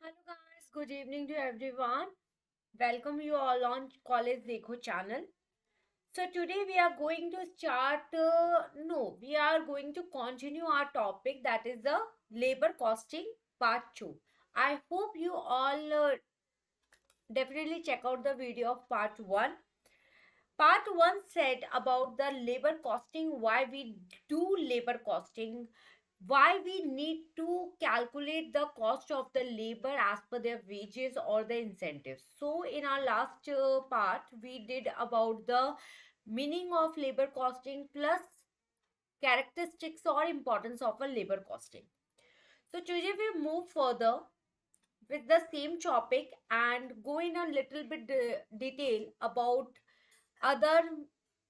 Hello guys, good evening to everyone. Welcome you all on College Dekho channel. So today we are going to we are going to continue our topic, that is the labor costing part 2. I hope you all definitely check out the video of part 1. Part 1 said about the labor costing, why we do labor costing, why we need to calculate the cost of the labor as per their wages or the incentives. So in our last part we did about the meaning of labor costing plus characteristics or importance of a labor costing. So today we move further with the same topic and go in a little bit detail about other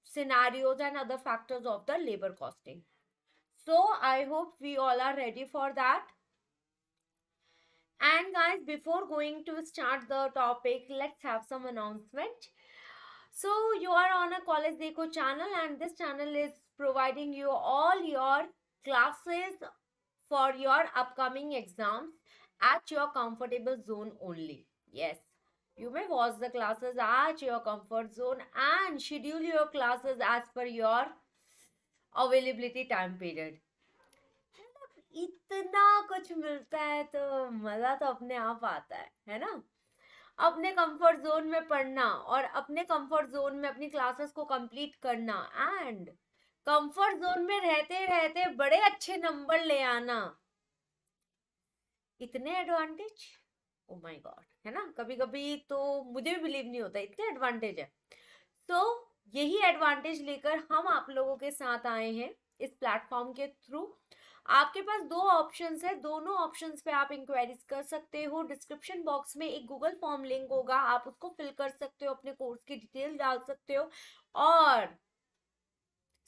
scenarios and other factors of the labor costing. So I hope we all are ready for that. And guys, before going to start the topic, let's have some announcement. So you are on a College Deco channel, and this channel is providing you all your classes for your upcoming exams at your comfortable zone only. Yes, you may watch the classes at your comfort zone and schedule your classes as per your availability time period. इतना कुछ मिलता है तो मजा तो अपने आप आता है ना। अपने कंफर्ट जोन में पढ़ना और अपने कंफर्ट जोन में अपनी क्लासेस को कंप्लीट करना एंड कंफर्ट जोन में रहते रहते बड़े अच्छे नंबर ले आना, इतने एडवांटेज, ओ माय गॉड, है ना। कभी कभी तो मुझे भी बिलीव नहीं होता इतने एडवांटेज है। तो यही एडवांटेज लेकर हम आप लोगों के साथ आए हैं इस प्लेटफॉर्म के थ्रू। आपके पास दो ऑप्शंस है, दोनों ऑप्शंस पे आप इंक्वायरीज कर सकते हो। डिस्क्रिप्शन बॉक्स में एक गूगल फॉर्म लिंक होगा, आप उसको फिल कर सकते हो, अपने कोर्स की डिटेल डाल सकते हो और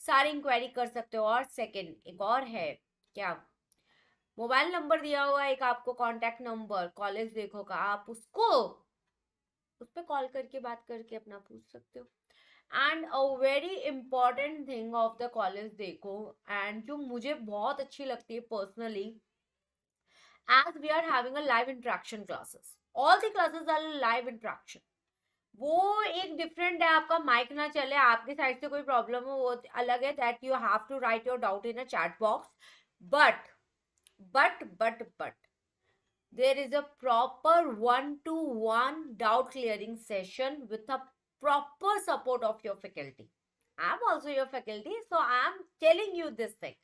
सारी इंक्वायरी कर सकते हो। और सेकंड एक और है, क्या, मोबाइल नंबर दिया हुआ है एक आपको, कांटेक्ट नंबर कॉलेज देखो का, आप उसको उस पर कॉल करके बात करके अपना पूछ सकते हो। And a very important thing of the college देखो, एंड जो मुझे बहुत अच्छी लगती है personally, as we are having a live interaction classes, all the classes are live interaction। वो एक डिफरेंट है, आपका माइक ना चले, आपकी साइड से कोई प्रॉब्लम हो वो अलग है, that you have to write your doubt in a chat box. But there is a proper one-to-one doubt clearing session with a proper support of your faculty. I'm also your faculty, so I'm telling you this thing।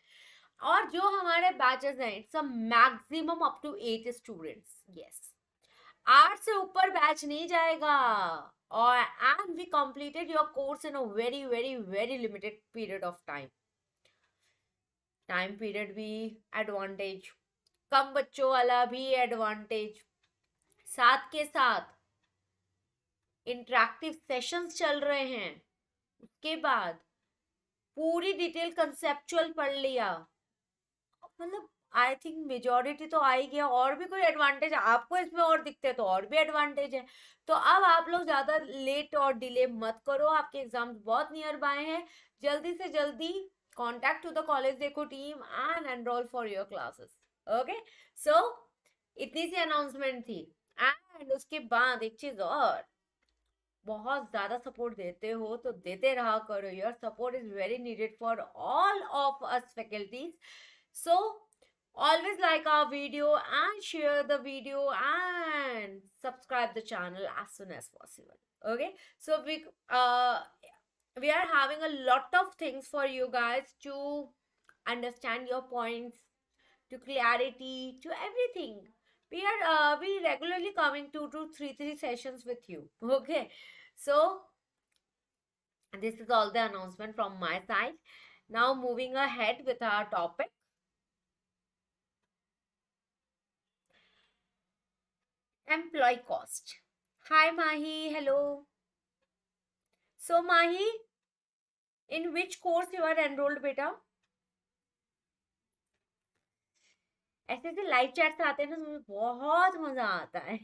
और जो हमारे batches हैं, it's a maximum up to 8 students. Yes, 8 से ऊपर batch नहीं जाएगा। और and we completed your course in a very very very limited period of time. Time period भी एडवांटेज, कम बच्चों वाला भी एडवांटेज, साथ के साथ इंटरेक्टिव सेशंस चल रहे हैं। उसके बाद पूरी डिटेल कंसेप्चुअल पढ़ लिया, मतलब आई थिंक मेजोरिटी तो आ ही गया। और भी कोई एडवांटेज आपको इसमें और दिखते तो और भी एडवांटेज है। तो अब आप लोग ज्यादा लेट और डिले मत करो, आपके एग्जाम्स बहुत नियर बाय हैं। जल्दी से जल्दी कॉन्टैक्ट टू द कॉलेज देखो team and enrol for your classes. Okay, so इतनी सी अनाउंसमेंट थी। एंड उसके बाद एक चीज और, बहुत ज्यादा सपोर्ट देते हो तो देते रहा करो। Your support is very needed for all of us faculties. So always like our video and share the video and subscribe the channel as soon as possible। Okay, so we are having a lot of things for you guys to understand your points, to clarity, to everything। We regularly coming 2 to 3 sessions with you। Okay, so this is all the announcement from my side। Now moving ahead with our topic, employee cost। Hi Mahi, hello। So Mahi, in which course you are enrolled बेटा? ऐसे ऐसे live chats आते हैं ना, मुझे बहुत मजा आता है।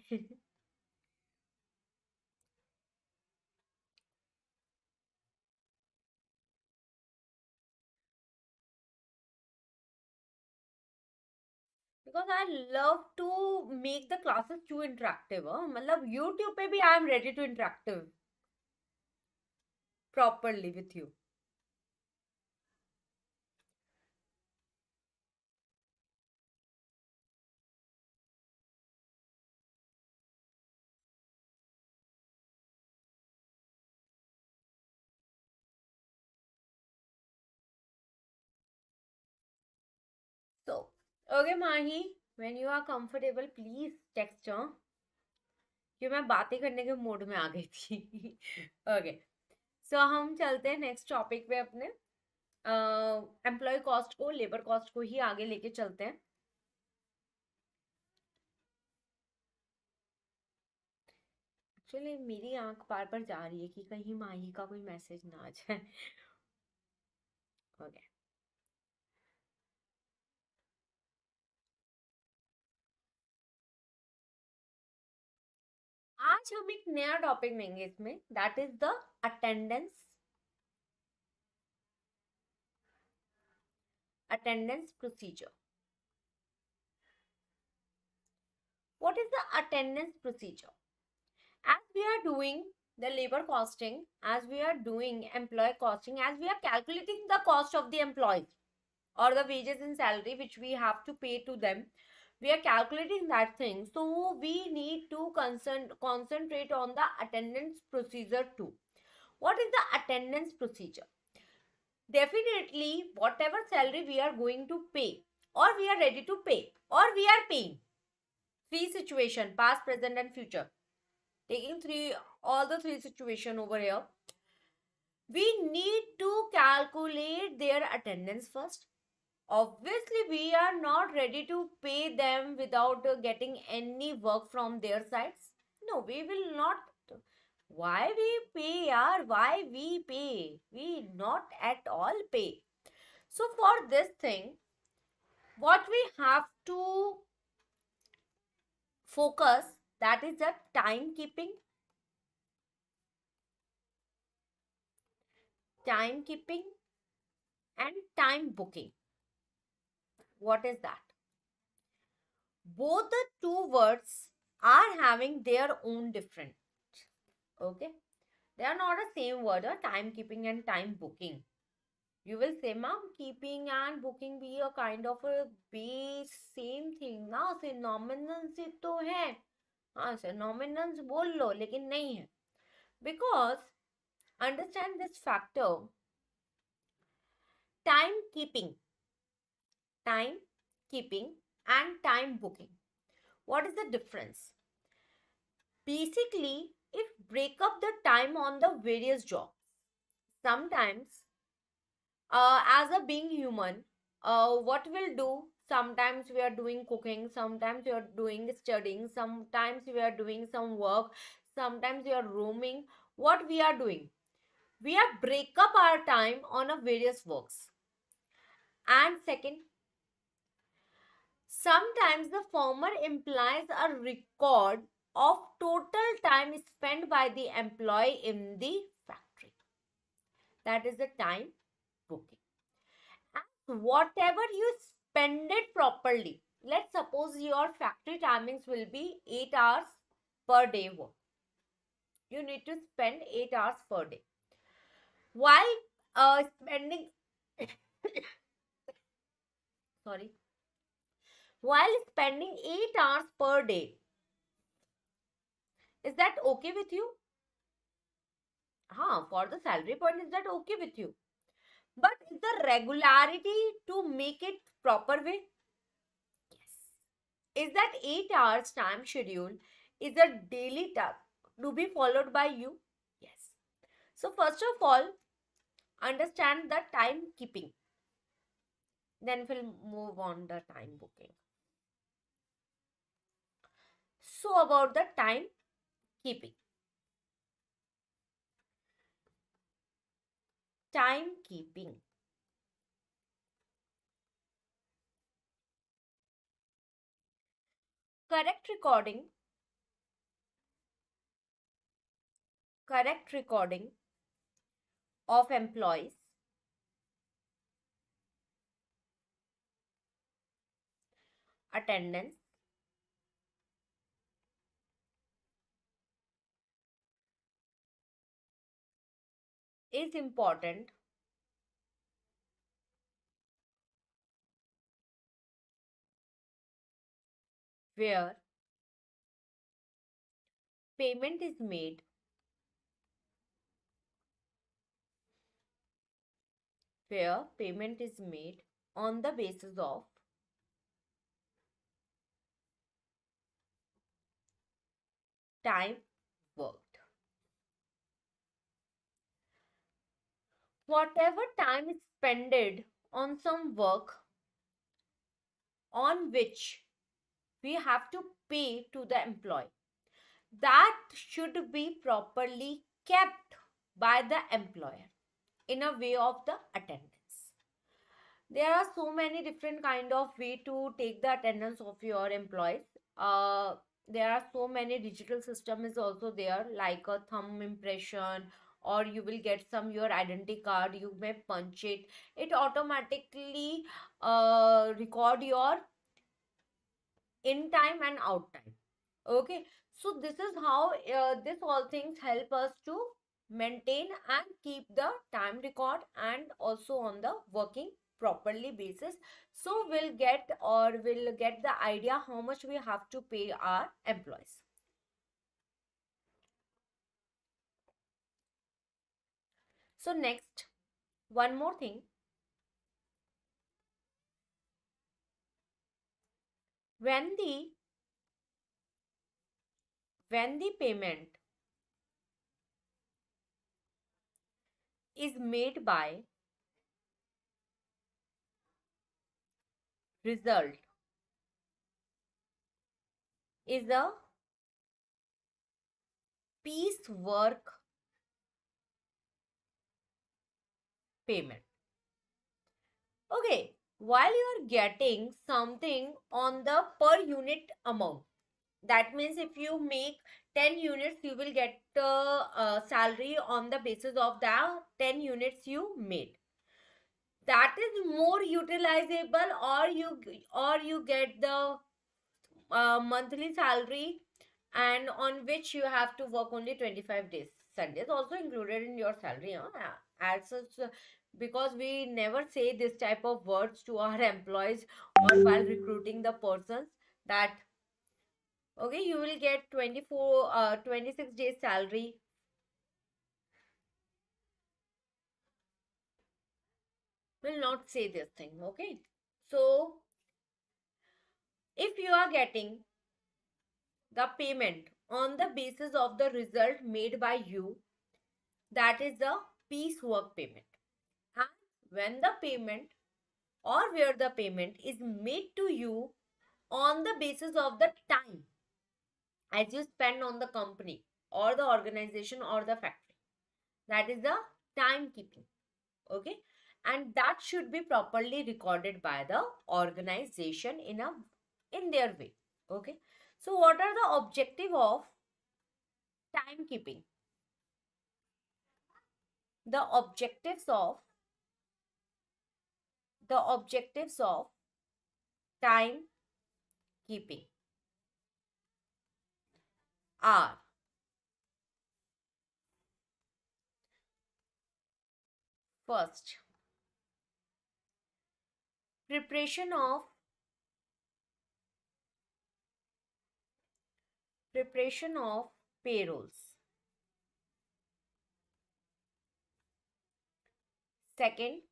because I love to make the classes too interactive. मतलब YouTube पे भी I am ready to interactive properly with you. So, okay Mahi, when you are comfortable, please text कि मैं बातें करने के मूड में आ गई थी. ओके, सो हम चलते हैं नेक्स्ट टॉपिक पे अपने एम्प्लॉय कॉस्ट को, लेबर कॉस्ट को ही आगे लेके चलते हैं. एक्चुअली मेरी आंख बार बार जा रही है कि कहीं माही का कोई मैसेज ना आ जाए. ओके, आज हम एक नया टॉपिक लेंगे इसमें, that is the attendance procedure. What is the attendance procedure? As we are doing the labor costing, as we are doing employee costing, as we are calculating the cost of the employees or the wages and salary which we have to pay to them, we are calculating that thing. So we need to concentrate on the attendance procedure too. What is the attendance procedure? Definitely, whatever salary we are going to pay, or we are ready to pay, or we are paying. Three situation: past, present, and future. Taking all the three situation over here, we need to calculate their attendance first. Obviously, we are not ready to pay them without getting any work from their sides. No, we will not. Why we pay, yaar? Why we pay? We not at all pay. So for this thing, what we have to focus, that is the timekeeping. Timekeeping and time booking. What is that? Both the two words are having their own different. Okay, they are not the same word. Timekeeping and time booking. You will say, ma'am, keeping and booking be a kind of a base same thing ना. Synonymous से तो है. हाँ, synonymous बोल लो, लेकिन नहीं है. Because understand this factor. Timekeeping and time booking. What is the difference? Basically, if break up the time on the various jobs. Sometimes, as a being human, what we'll do? Sometimes we are doing cooking, sometimes we are doing studying, sometimes we are doing some work, sometimes we are roaming. What we are doing? We are break up our time on a various works. And second, sometimes the former implies a record of total time spent by the employee in the factory. That is the time booking. And whatever you spend it properly, let's suppose your factory timings will be 8 hours per day work. You need to spend 8 hours per day. While spending sorry, while spending 8 hours per day, is that okay with you? For the salary point, is that okay with you? But is the regularity to make it proper way? Yes. Is that 8 hours time schedule is a daily task to be followed by you? Yes. So first of all, understand the timekeeping. Then we'll move on the time booking. So about the timekeeping. Timekeeping. Correct recording of employees attendance is important where payment is made on the basis of time worked. Whatever time is spent on some work on which we have to pay to the employee, that should be properly kept by the employer in a way of the attendance. There are so many different kind of way to take the attendance of your employees. uh, there are so many digital system is also there, like a thumb impression, or you will get some your identity card, you may punch it, it automatically record your in time and out time. Okay, so this is how this all things help us to maintain and keep the time record and also on the working properly basis. So we'll get the idea how much we have to pay our employees. So next, one more thing, when the payment is made by result is a piece work payment. Okay, while you are getting something on the per unit amount, that means if you make 10 units, you will get salary on the basis of the 10 units you made. That is more utilizable, or you get the monthly salary, and on which you have to work only 25 days. Sundays also included in your salary, huh? As such, because we never say this type of words to our employees or while recruiting the persons, that okay, you will get 26 days salary. Will not say this thing. Okay, so if you are getting the payment on the basis of the result made by you, that is the piecework payment. And when the payment or where the payment is made to you on the basis of the time as you spend on the company or the organization or the factory, that is the timekeeping. Okay, and that should be properly recorded by the organization in their way. Okay, so what are the objective of timekeeping? The objectives of time keeping are: first, preparation of payrolls. Second,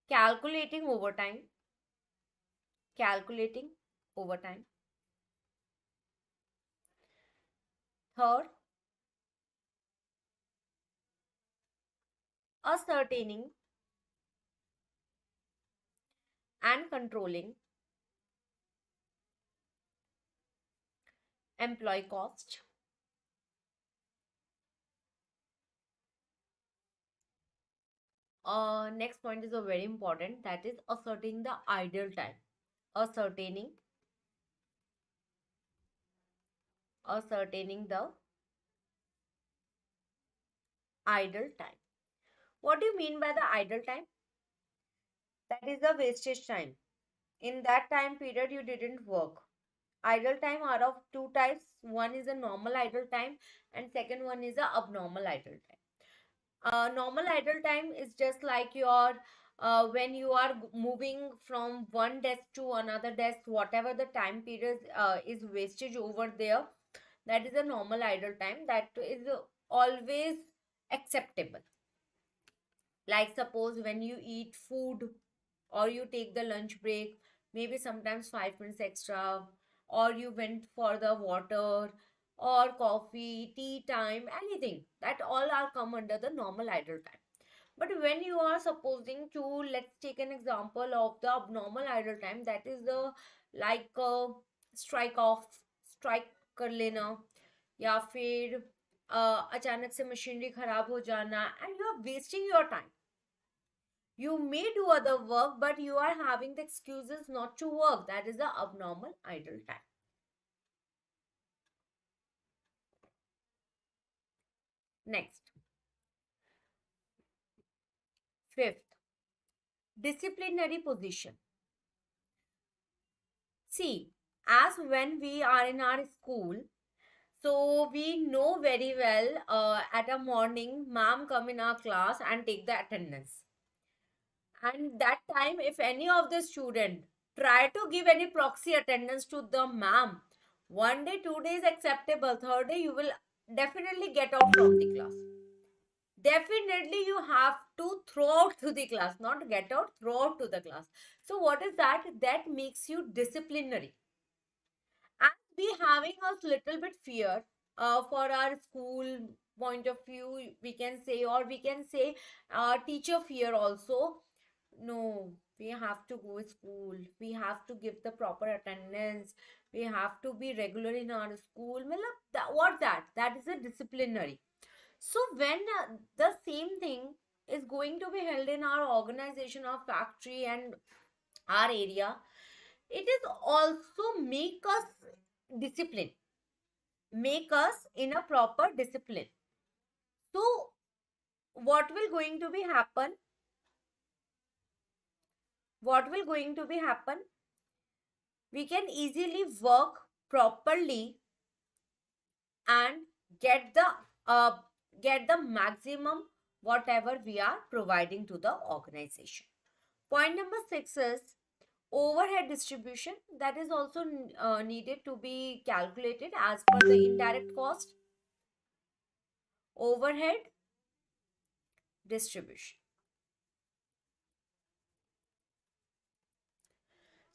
calculating overtime. Calculating overtime. Third, ascertaining and controlling employee cost. Next point is a very important, that is ascertaining the idle time. Ascertaining the idle time. What do you mean by the idle time? That is the wastage time. In that time period, you didn't work. Idle time are of two types. One is a normal idle time, and second one is a abnormal idle time. Normal idle time is just like your when you are moving from one desk to another desk, whatever the time period is wastage over there, that is a normal idle time. That is always acceptable. Like suppose when you eat food or you take the lunch break, maybe sometimes 5 minutes extra, or you went for the water or coffee, tea time, anything, that all are come under the normal idle time. But when you are supposing to, let's take an example of the abnormal idle time, that is the like strike off, strike कर लेना, या फिर अचानक से machinery खराब हो जाना, and you are wasting your time. You may do other work, but you are having the excuses not to work. That is the abnormal idle time. Next, fifth, disciplinary position. See, as when we are in our school, so we know very well at a morning, ma'am come in our class and take the attendance. And that time, if any of the student try to give any proxy attendance to the ma'am, 1 day, 2 days acceptable, third day you will definitely get out from the class. Definitely you have to throw out to the class, not get out, throw out to the class. So what is that? That makes you disciplinary. And we having a little bit fear for our school point of view, we can say, or we can say teacher fear also. No, we have to go to school, we have to give the proper attendance, we have to be regular in our school. Matlab, what that is a disciplinary. So when the same thing is going to be held in our organization, our factory and our area, it is also make us discipline, make us in a proper discipline. So what will going to be happen, we can easily work properly and get the uh, get the maximum whatever we are providing to the organization. Point number 6 is overhead distribution. That is also needed to be calculated as per the indirect cost. Overhead distribution.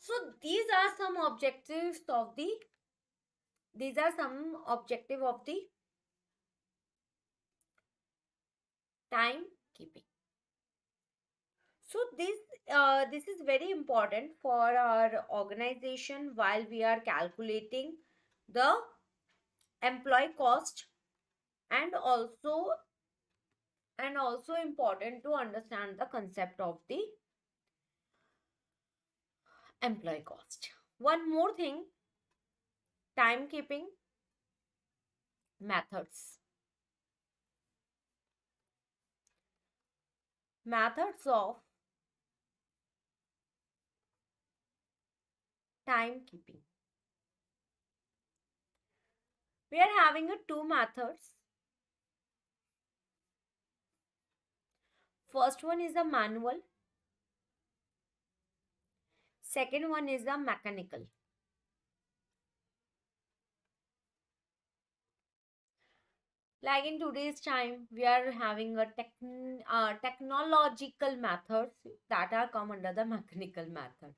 So these are some objectives of the timekeeping. So this is very important for our organization while we are calculating the employee cost, and also important to understand the concept of the employee cost. One more thing, timekeeping methods. Methods of timekeeping. We are having two methods. First one is a manual. Second one is a mechanical. Like in today's time, we are having a technological methods that are come under the mechanical method.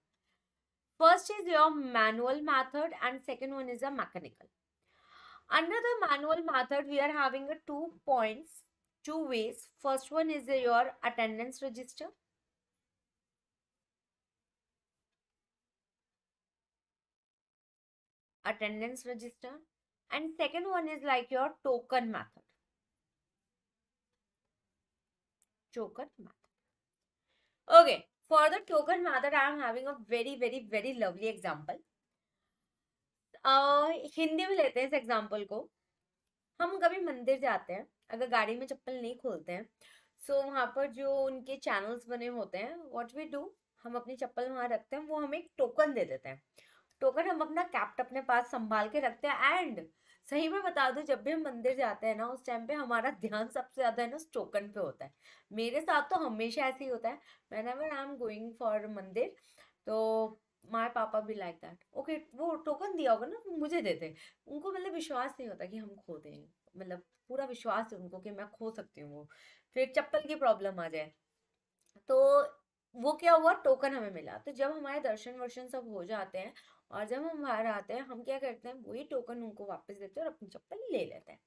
First is your manual method and second one is a mechanical. Under the manual method, we are having a 2 points, 2 ways. First one is your attendance register. Attendance register. And second one is like your token method. Token method. Okay, for the token method, I am having a very lovely example. Hindi में लेते हैं इस example को. हम कभी मंदिर जाते हैं, अगर गाड़ी में चप्पल नहीं खोलते हैं, सो वहां पर जो उनके चैनल्स बने होते हैं, व्हाट वी डू, हम अपनी चप्पल वहां रखते हैं, वो हमें एक टोकन दे देते हैं। टोकन हम अपना कैप्ट अपने पास संभाल के रखते हैं। एंड सही में बता दूं, जब भी हम मंदिर जाते हैं ना, उस टाइम पे हमारा ध्यान सबसे ज्यादा है ना उस टोकन पे होता है। मेरे साथ तो हमेशा ऐसे ही होता है, whenever I am going for मंदिर, तो माय पापा भी लाइक दैट, ओके वो टोकन दिया होगा ना, तो मुझे देते। उनको मतलब विश्वास नहीं होता कि हम खो दें, मतलब पूरा विश्वास है उनको कि मैं खो सकती हूँ वो, फिर चप्पल की प्रॉब्लम आ जाए। तो वो क्या हुआ, टोकन हमें मिला। तो जब हमारे दर्शन वर्शन सब हो जाते हैं और जब हम बाहर आते हैं, हम क्या करते हैं, वही टोकन उनको वापस देते हैं और अपनी चप्पल ले लेते हैं।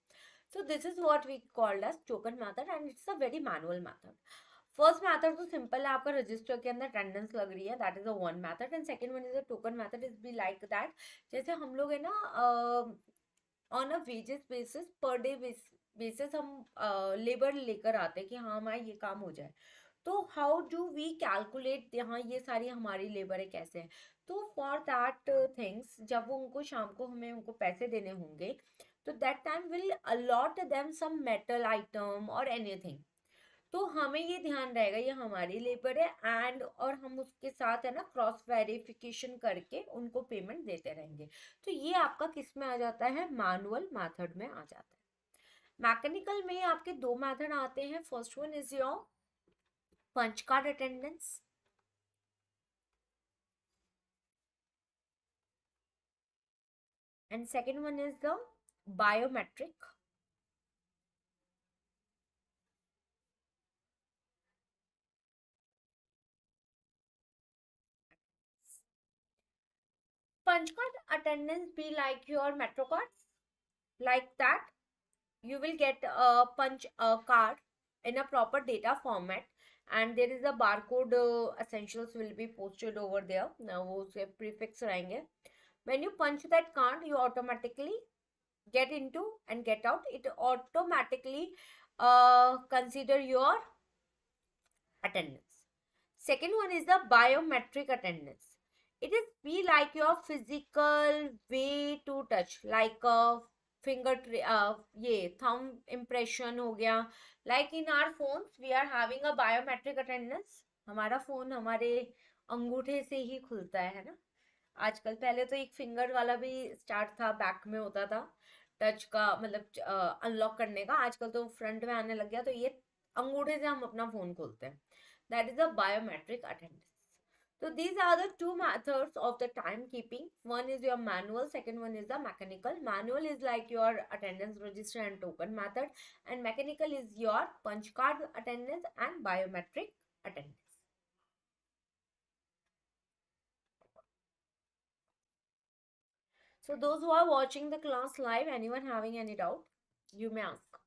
So this is what we called as token method, and it's a very manual method. First method तो सिंपल है, आपका रजिस्टर के अंदर अटेंडेंस लग रही है, that is a one method. And second one is a token method, is be like that, जैसे हम लोग है ना on a wages basis, per day basis हम लेबर लेकर आते हैं कि हाँ हमारा ये काम हो जाए। तो हाउ डू वी कैलकुलेट यहाँ ये सारी हमारी लेबर है कैसे है। तो फॉर दैट थिंग्स, जब वो उनको शाम को हमें उनको पैसे देने होंगे, तो that time will allot them some metal item और एनीथिंग। तो हमें ये ध्यान रहेगा ये हमारी लेबर है, एंड और हम उसके साथ है ना क्रॉस वेरिफिकेशन करके उनको पेमेंट देते रहेंगे। तो ये आपका किस में आ जाता है, मैनुअल मेथड में आ जाता है। मैकेनिकल में आपके दो मेथड आते हैं। First one is your punch card attendance, and second one is the biometric. Punch card attendance be like your metro cards, like that. You will get a punch card in a proper data format, and there is a barcode essentials will be posted over there. Now वो उसके prefix रहेंगे। When you punch that card, you automatically get into and get out. It automatically consider your attendance. Second one is the biometric attendance. It is be like your physical way to touch, like a finger, ये thumb impression हो गया. Like in our phones, we are having a biometric attendance. हमारा phone हमारे अंगूठे से ही खुलता है ना आजकल। पहले तो एक फिंगर वाला भी स्टार्ट था, बैक में होता था टच का, मतलब अनलॉक करने का। आजकल तो फ्रंट में आने लग गया, तो ये अंगूठे से हम अपना फोन खोलते हैं। That is a biometric attendance. So these are the two methods of the timekeeping. One is your manual, second one is the mechanical. Manual is like your attendance register and token method, and mechanical is your punch card attendance and biometric attendance. So those who are watching the class live, anyone having any doubt, you may ask.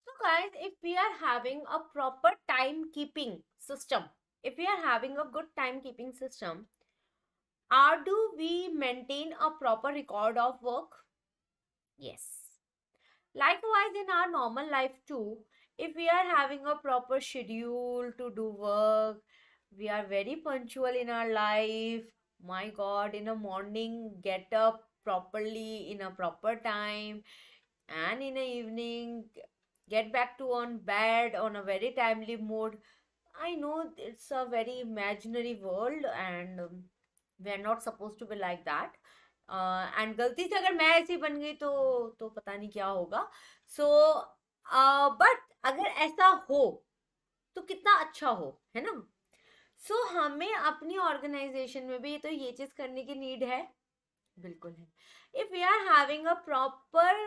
So guys, if we are having a proper timekeeping system, if we are having a good timekeeping system, how do we maintain a proper record of work? Yes. Likewise, in our normal life too, if we are having a proper schedule to do work, we are very punctual in our life. My God, in the morning, get up properly in a proper time, and in the evening, get back to on bed on a very timely mode. I know it's a very imaginary world, and we are not supposed to be like that. And गलती से अगर मैं ऐसी बन गई तो पता नहीं क्या होगा। सो बट अगर ऐसा हो तो कितना अच्छा हो, है ना। सो हमें अपनी ऑर्गेनाइजेशन में भी तो ये चीज करने की नीड है, बिल्कुल है। If we are having a proper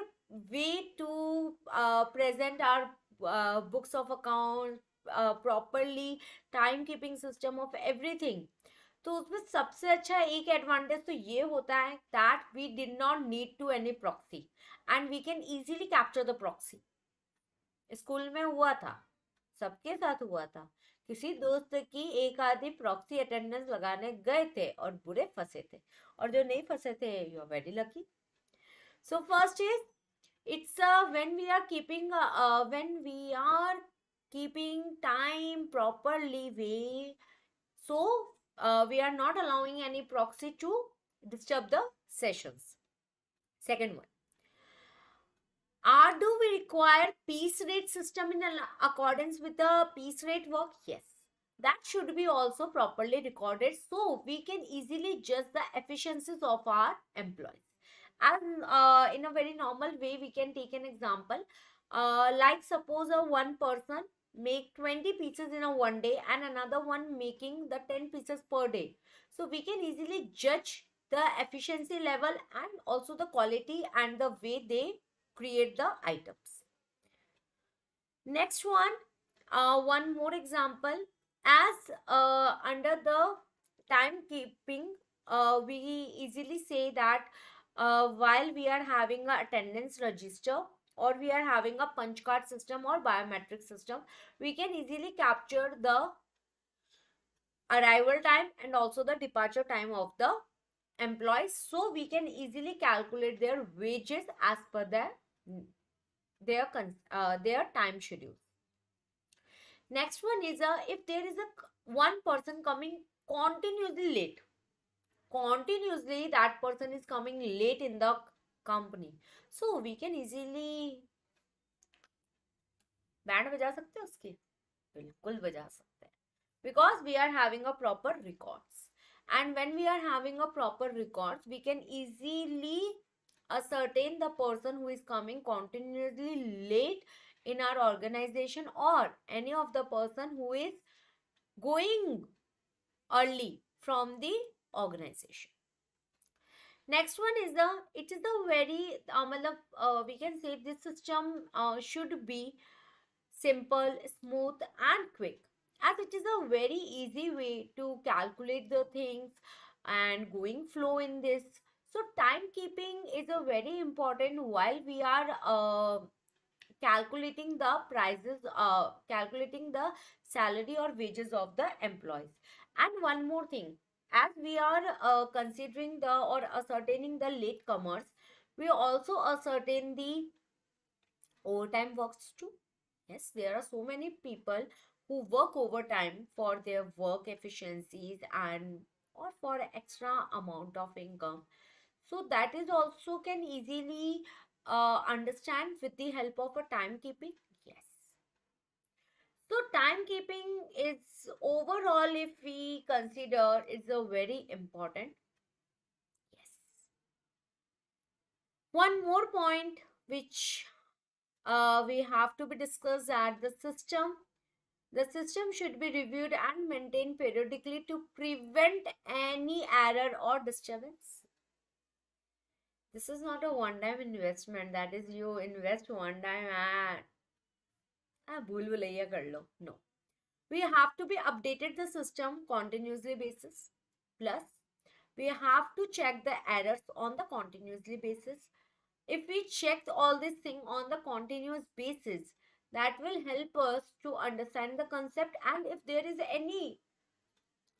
way to present our books of account, properly time keeping system of everything, तो उसमें सबसे अच्छा एक एडवांटेज तो ये होता है that we did not need to any proxy, and we can easily capture the proxy. School में हुआ था, सबके साथ हुआ था, किसी दोस्त की एक आधी प्रॉक्सी अटेंडेंस लगाने गए थे और बुरे फंसे थे, और जो नहीं फंसे थे you are very lucky. So first is it's when we are keeping when we are keeping time properly way, so we are not allowing any proxy to disturb the sessions. Second one, do we require piece rate system in accordance with the piece rate work? Yes. That should be also properly recorded so we can easily judge the efficiencies of our employees. And in a very normal way, we can take an example. Like suppose a one person make 20 pieces in a one day and another one making the 10 pieces per day. So we can easily judge the efficiency level and also the quality and the way they create the items. Next one, one more example. As under the timekeeping, we easily say that while we are having a attendance register or we are having a punch card system or biometric system, we can easily capture the arrival time and also the departure time of the employees, so we can easily calculate their wages as per their time schedule. Next one is if there is a one person coming continuously late, continuously that person is coming late in the company, so we can easily band बजा सकते हैं उसकी, बिल्कुल बजा सकते हैं, because we are having a proper records. And when we are having a proper records, we can easily ascertain the person who is coming continuously late in our organization or any of the person who is going early from the organization. Next one is it is a very we can say this system should be simple, smooth and quick, as it is a very easy way to calculate the things and going flow in this. So timekeeping is a very important while we are calculating the prices, calculating the salary or wages of the employees. And one more thing, as we are considering the or ascertaining the latecomers, we also ascertain the overtime works too. Yes, there are so many people who work overtime for their work efficiencies and or for extra amount of income. So that is also can easily understand with the help of a timekeeping. Yes. So timekeeping is overall, if we consider, is a very important. Yes. One more point which we have to be discussed that the system should be reviewed and maintained periodically to prevent any error or disturbance. This is not a one-time investment, that is you invest one time and bhul bhulaiya kar lo. No. We have to be updated the system continuously basis. Plus, we have to check the errors on the continuously basis. If we check all this thing on the continuous basis, that will help us to understand the concept, and if there is any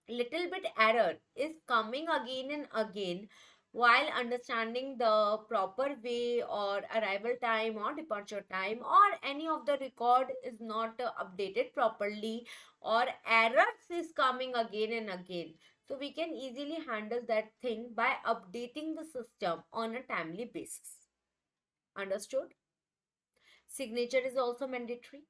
little bit error is coming again and again while understanding the proper way or arrival time or departure time or any of the record is not updated properly or errors is coming again and again, so we can easily handle that thing by updating the system on a timely basis. Understood? Signature is also mandatory.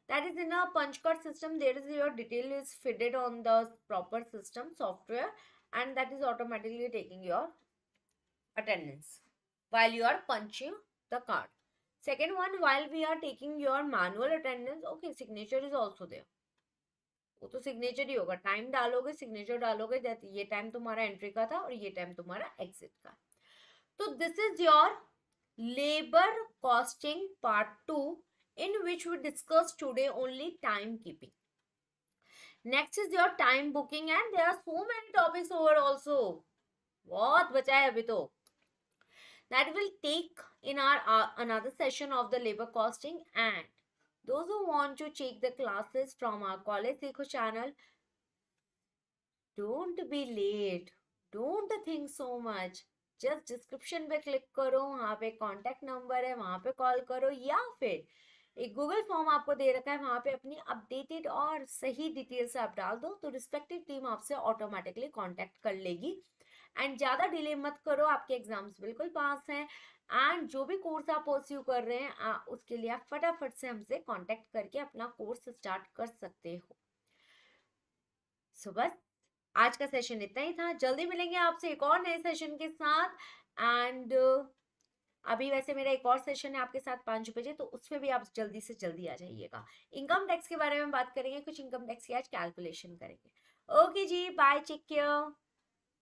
That is, in a punch card system, there is your detail is fitted on the proper system software, and that is automatically taking your attendance while you are punching the card. Second one, while we are taking your manual attendance, okay, signature is also there. वो तो signature ही होगा, time डालोगे, signature डालोगे, that ये time तुम्हारा entry का था और ये टाइम तुम्हारा एग्जिट का. तो this is your labor costing part 2, in which we discuss today only timekeeping. Next is your time booking, and there are so many topics over also. बहुत बचा है अभी तो. That will take in our another session of the labor costing, and those who want to take the classes from our college Dekho channel, don't be late, don't think so much. Just description पे click करो, वहाँ पे contact number है, वहाँ पे call करो, या फिर एक गूगल फॉर्म आपको दे रखा है, वहाँ पे अपनी अपडेटेड और सही डिटेल्स आप डाल दो, तो रिस्पेक्टिव टीम आपसे ऑटोमेटिकली कांटेक्ट कर लेगी एंड ज़्यादा डिले मत करो, आपके एग्जाम्स बिल्कुल पास हैं। एंड जो भी कोर्स आप परस्यू कर रहे हैं उसके लिए आप फटाफट से हमसे कांटेक्ट करके अपना कोर्स स्टार्ट कर सकते हो। सो बस आज का सेशन इतना ही था, जल्दी मिलेंगे आपसे एक और नए सेशन के साथ। एंड अभी वैसे मेरा एक और सेशन है आपके साथ 5 बजे, तो उसमें भी आप जल्दी से जल्दी आ जाइएगा। इनकम टैक्स के बारे में बात करेंगे, कुछ इनकम टैक्स की आज कैलकुलेशन करेंगे। ओके जी, बाय, टेक केयर।